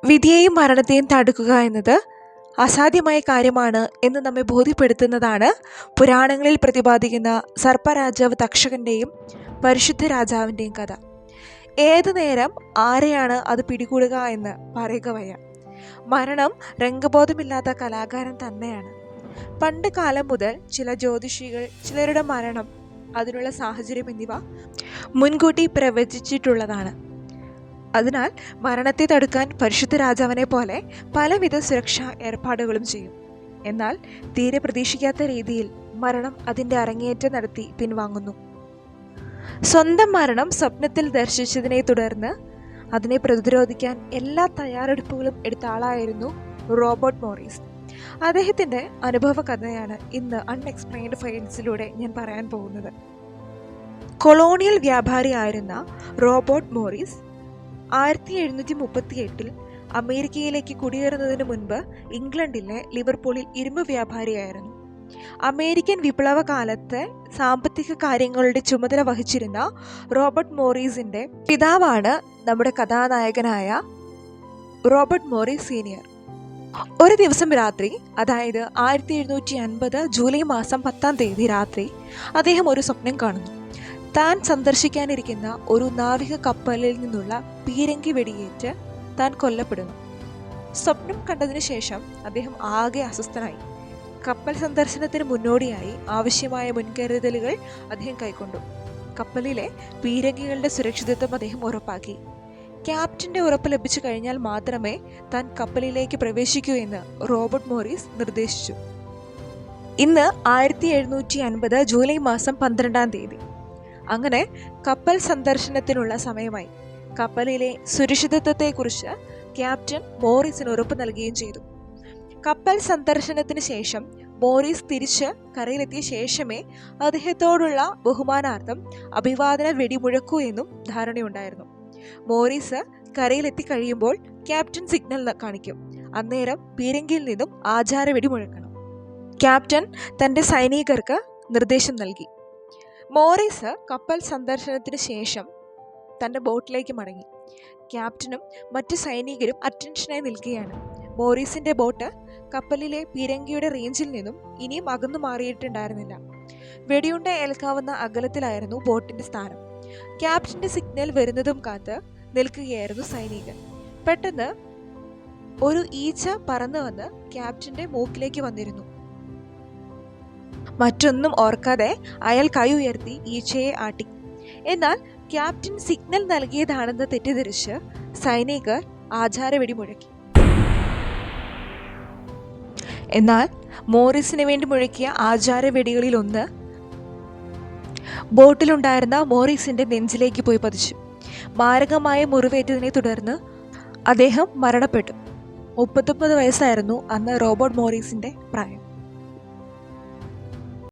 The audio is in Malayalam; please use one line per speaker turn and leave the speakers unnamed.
വിധിയെയും മരണത്തെയും തടുക്കുക എന്നത് അസാധ്യമായ കാര്യമാണ് എന്ന് നമ്മെ ബോധ്യപ്പെടുത്തുന്നതാണ് പുരാണങ്ങളിൽ പ്രതിപാദിക്കുന്ന സർപ്പരാജാവ് തക്ഷകൻ്റെയും പരിശുദ്ധ രാജാവിൻ്റെയും കഥ. ഏതു നേരം ആരെയാണ് അത് പിടികൂടുക എന്ന് പറയുക വയ്യ. മരണം രംഗബോധമില്ലാത്ത കലാകാരൻ തന്നെയാണ്. പണ്ട് കാലം മുതൽ ചില ജ്യോതിഷികൾ ചിലരുടെ മരണം, അതിനുള്ള സാഹചര്യം എന്നിവ മുൻകൂട്ടി പ്രവചിച്ചിട്ടുള്ളതാണ്. അതിനാൽ മരണത്തെ തടുക്കാൻ പരിശുദ്ധ രാജാവിനെ പോലെ പലവിധ സുരക്ഷാ ഏർപ്പാടുകളും ചെയ്യും. എന്നാൽ തീരെ പ്രതീക്ഷിക്കാത്ത രീതിയിൽ മരണം അതിൻ്റെ അരങ്ങേറ്റം നടത്തി പിൻവാങ്ങുന്നു. സ്വന്തം മരണം സ്വപ്നത്തിൽ ദർശിച്ചതിനെ തുടർന്ന് അതിനെ പ്രതിരോധിക്കാൻ എല്ലാ തയ്യാറെടുപ്പുകളും എടുത്ത ആളായിരുന്നു റോബർട്ട് മോറിസ്. അദ്ദേഹത്തിൻ്റെ അനുഭവ കഥയാണ് ഇന്ന് അൺഎക്സ്പ്ലെയിൻഡ് ഫൈൽസിലൂടെ ഞാൻ പറയാൻ പോകുന്നത്. കൊളോണിയൽ വ്യാപാരിയായിരുന്ന റോബർട്ട് മോറിസ് 1738 അമേരിക്കയിലേക്ക് കുടിയേറുന്നതിന് മുൻപ് ഇംഗ്ലണ്ടിലെ ലിവർപൂളിൽ ഇരുമ്പ് വ്യാപാരിയായിരുന്നു. അമേരിക്കൻ വിപ്ലവ കാലത്തെ സാമ്പത്തിക കാര്യങ്ങളുടെ ചുമതല വഹിച്ചിരുന്ന റോബർട്ട് മോറിസിന്റെ പിതാവാണ് നമ്മുടെ കഥാനായകനായ റോബർട്ട് മോറിസ് സീനിയർ. ഒരു ദിവസം രാത്രി, അതായത് 1750 ജൂലൈ മാസം 10-ാം തീയതി രാത്രി, അദ്ദേഹം ഒരു സ്വപ്നം കാണുന്നു. താൻ സന്ദർശിക്കാനിരിക്കുന്ന ഒരു നാവിക കപ്പലിൽ നിന്നുള്ള പീരങ്കി വെടിയേറ്റ് താൻ കൊല്ലപ്പെടുന്നു. സ്വപ്നം കണ്ടതിനു ശേഷം അദ്ദേഹം ആകെ അസ്വസ്ഥനായി. കപ്പൽ സന്ദർശനത്തിന് മുന്നോടിയായി ആവശ്യമായ മുൻകരുതലുകൾ അദ്ദേഹം കൈക്കൊണ്ടു. കപ്പലിലെ പീരങ്കികളുടെ സുരക്ഷിതത്വം അദ്ദേഹം ഉറപ്പാക്കി. ക്യാപ്റ്റന്റെ ഉറപ്പ് ലഭിച്ചു കഴിഞ്ഞാൽ മാത്രമേ താൻ കപ്പലിലേക്ക് പ്രവേശിക്കൂ എന്ന് റോബർട്ട് മോറിസ് നിർദ്ദേശിച്ചു. ഇന്ന് 1750 ജൂലൈ മാസം 12-ാം തീയതി. അങ്ങനെ കപ്പൽ സന്ദർശനത്തിനുള്ള സമയമായി. കപ്പലിലെ സുരക്ഷിതത്വത്തെക്കുറിച്ച് ക്യാപ്റ്റൻ മോറിസിന് ഉറപ്പ് നൽകുകയും ചെയ്തു. കപ്പൽ സന്ദർശനത്തിന് ശേഷം മോറിസ് തിരിച്ച് കരയിലെത്തിയ ശേഷമേ അദ്ദേഹത്തോടുള്ള ബഹുമാനാർത്ഥം അഭിവാദന വെടിമുഴക്കൂ എന്നും ധാരണയുണ്ടായിരുന്നു. മോറിസ് കരയിലെത്തി കഴിയുമ്പോൾ ക്യാപ്റ്റൻ സിഗ്നൽ കാണിക്കും. അന്നേരം പീരങ്കിയിൽ നിന്നും ആചാര വെടി മുഴക്കണം. ക്യാപ്റ്റൻ തൻ്റെ സൈനികർക്ക് നിർദ്ദേശം നൽകി. മോറിസ് കപ്പൽ സന്ദർശനത്തിന് ശേഷം തൻ്റെ ബോട്ടിലേക്ക് മടങ്ങി. ക്യാപ്റ്റനും മറ്റു സൈനികരും അറ്റൻഷനായി നിൽക്കുകയാണ്. മോറിസിൻ്റെ ബോട്ട് കപ്പലിലെ പീരങ്കിയുടെ റേഞ്ചിൽ നിന്നും ഇനിയും അകന്നു മാറിയിട്ടുണ്ടായിരുന്നില്ല. വെടിയുണ്ട ഏൽക്കാവുന്ന അകലത്തിലായിരുന്നു ബോട്ടിൻ്റെ സ്ഥാനം. ക്യാപ്റ്റൻ്റെ സിഗ്നൽ വരുന്നതും കാത്ത് നിൽക്കുകയായിരുന്നു സൈനികർ. പെട്ടെന്ന് ഒരു ഈച്ച പറന്നു വന്ന് ക്യാപ്റ്റൻ്റെ മൂക്കിലേക്ക് വന്നിരുന്നു. മറ്റൊന്നും ഓർക്കാതെ അയാൾ കൈ ഉയർത്തി ഈച്ചയെ ആട്ടി. എന്നാൽ ക്യാപ്റ്റൻ സിഗ്നൽ നൽകിയതാണെന്ന് തെറ്റിദ്ധരിച്ച് സൈനികർ ആചാര വെടി മുഴക്കി. എന്നാൽ മോറിസിന് വേണ്ടി മുഴക്കിയ ആചാര വെടികളിൽ ഒന്ന് ബോട്ടിലുണ്ടായിരുന്ന മോറിസിന്റെ നെഞ്ചിലേക്ക് പോയി പതിച്ചു. മാരകമായ മുറിവേറ്റതിനെ തുടർന്ന് അദ്ദേഹം മരണപ്പെട്ടു. 39 വയസ്സായിരുന്നു അന്ന് റോബർട്ട് മോറിസിന്റെ പ്രായം.